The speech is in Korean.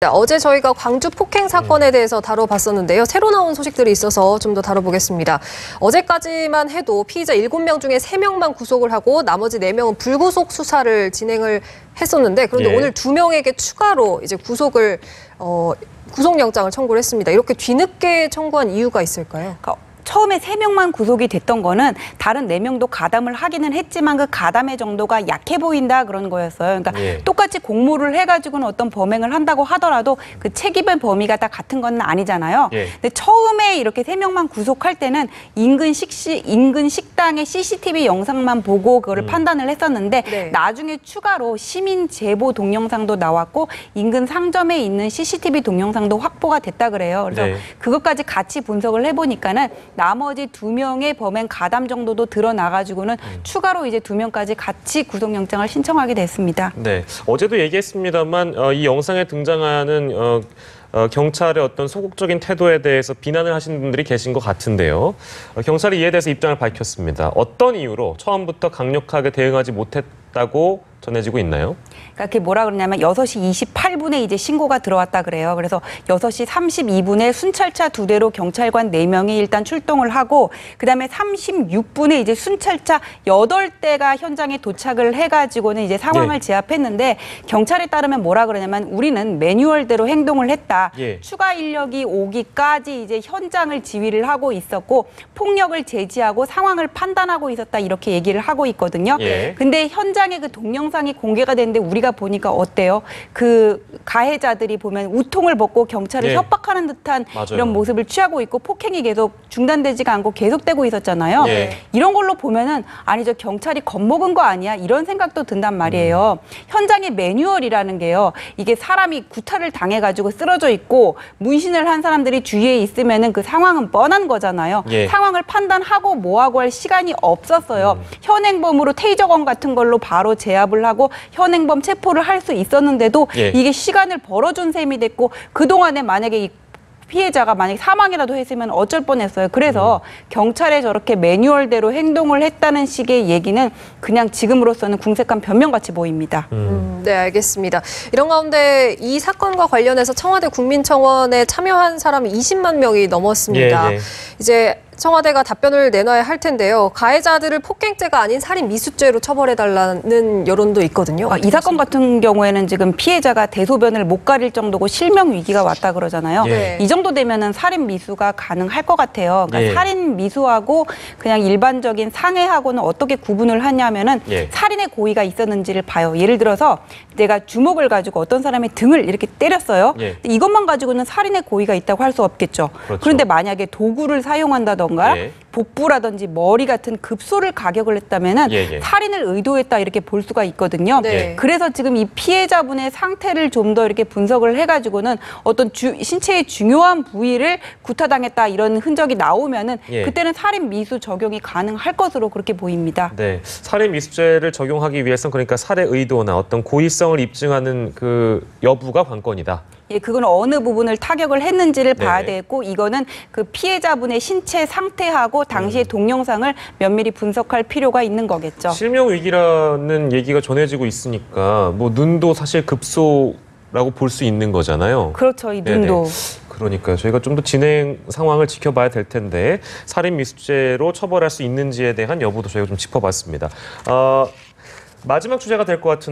어제 저희가 광주 폭행 사건에 대해서 다뤄봤었는데요. 새로 나온 소식들이 있어서 좀 더 다뤄보겠습니다. 어제까지만 해도 피의자 7명 중에 3명만 구속을 하고 나머지 4명은 불구속 수사를 진행을 했었는데 그런데 오늘 2명에게 추가로 이제 구속영장을 청구를 했습니다. 이렇게 뒤늦게 청구한 이유가 있을까요? 처음에 3명만 구속이 됐던 거는 다른 4명도 가담을 하기는 했지만 그 가담의 정도가 약해 보인다 그런 거였어요. 그러니까 똑같이 공모를 해가지고는 어떤 범행을 한다고 하더라도 그 책임의 범위가 다 같은 건 아니잖아요. 근데 처음에 이렇게 3명만 구속할 때는 인근 식당의 CCTV 영상만 보고 그거를 판단을 했었는데 나중에 추가로 시민 제보 동영상도 나왔고 인근 상점에 있는 CCTV 동영상도 확보가 됐다 그래요. 그래서 그것까지 같이 분석을 해보니까는 나머지 2명의 범행 가담 정도도 드러나가지고는 추가로 이제 2명까지 같이 구속영장을 신청하게 됐습니다. 네, 어제도 얘기했습니다만 이 영상에 등장하는 경찰의 어떤 소극적인 태도에 대해서 비난을 하시는 분들이 계신 것 같은데요. 경찰이 이에 대해서 입장을 밝혔습니다. 어떤 이유로 처음부터 강력하게 대응하지 못했다고 전해지고 있나요? 그러니까 그게 뭐라 그러냐면 6시 28분에 이제 신고가 들어왔다 그래요. 그래서 6시 32분에 순찰차 2대로 경찰관 4명이 일단 출동을 하고 그다음에 36분에 이제 순찰차 8대가 현장에 도착을 해가지고는 이제 상황을 제압했는데 경찰에 따르면 뭐라 그러냐면 우리는 매뉴얼대로 행동을 했다. 추가 인력이 오기까지 이제 현장을 지휘를 하고 있었고 폭력을 제지하고 상황을 판단하고 있었다 이렇게 얘기를 하고 있거든요. 근데 현장에 그 동영상이 공개가 됐는데 우리가 보니까 어때요? 그 가해자들이 보면 우통을 벗고 경찰을 협박하는 듯한 이런 모습을 취하고 있고 폭행이 계속 중단되지가 않고 계속되고 있었잖아요. 이런 걸로 보면은 아니 저 경찰이 겁먹은 거 아니야? 이런 생각도 든단 말이에요. 현장의 매뉴얼이라는 게요. 이게 사람이 구타를 당해가지고 쓰러져 있고 문신을 한 사람들이 주위에 있으면은 그 상황은 뻔한 거잖아요. 상황을 판단하고 뭐하고 할 시간이 없었어요. 현행범으로 테이저건 같은 걸로 바로 제압을 하고 현행범 체포를 할 수 있었는데도 이게 시간을 벌어준 셈이 됐고 그동안에 만약에 이 피해자가 만약에 사망이라도 했으면 어쩔 뻔했어요. 그래서 경찰에 저렇게 매뉴얼대로 행동을 했다는 식의 얘기는 그냥 지금으로서는 궁색한 변명같이 보입니다. 네, 알겠습니다. 이런 가운데 이 사건과 관련해서 청와대 국민청원에 참여한 사람이 20만 명이 넘었습니다. 이제 청와대가 답변을 내놔야 할 텐데요. 가해자들을 폭행죄가 아닌 살인 미수죄로 처벌해달라는 여론도 있거든요. 이 사건 같은 경우에는 지금 피해자가 대소변을 못 가릴 정도고 실명 위기가 왔다 그러잖아요. 이 정도 되면은 살인 미수가 가능할 것 같아요. 그러니까 살인 미수하고 그냥 일반적인 상해하고는 어떻게 구분을 하냐면은 살인의 고의가 있었는지를 봐요. 예를 들어서 내가 주먹을 가지고 어떤 사람의 등을 이렇게 때렸어요. 이것만 가지고는 살인의 고의가 있다고 할 수 없겠죠. 그런데 만약에 도구를 사용한다던가 복부라든지 머리 같은 급소를 가격을 했다면은 살인을 의도했다 이렇게 볼 수가 있거든요. 그래서 지금 이 피해자분의 상태를 좀 더 이렇게 분석을 해가지고는 어떤 신체의 중요한 부위를 구타당했다 이런 흔적이 나오면은 그때는 살인 미수 적용이 가능할 것으로 그렇게 보입니다. 네, 살인 미수죄를 적용하기 위해서는 그러니까 살해 의도나 어떤 고의성을 입증하는 그 여부가 관건이다. 그거는 어느 부분을 타격을 했는지를 봐야 되고 이거는 그 피해자분의 신체 상태하고 당시의 동영상을 면밀히 분석할 필요가 있는 거겠죠. 실명 위기라는 얘기가 전해지고 있으니까 뭐 눈도 사실 급소라고 볼 수 있는 거잖아요. 그렇죠, 이 눈도. 그러니까요. 저희가 좀 더 진행 상황을 지켜봐야 될 텐데 살인 미수죄로 처벌할 수 있는지에 대한 여부도 저희가 좀 짚어봤습니다. 마지막 주제가 될 것 같은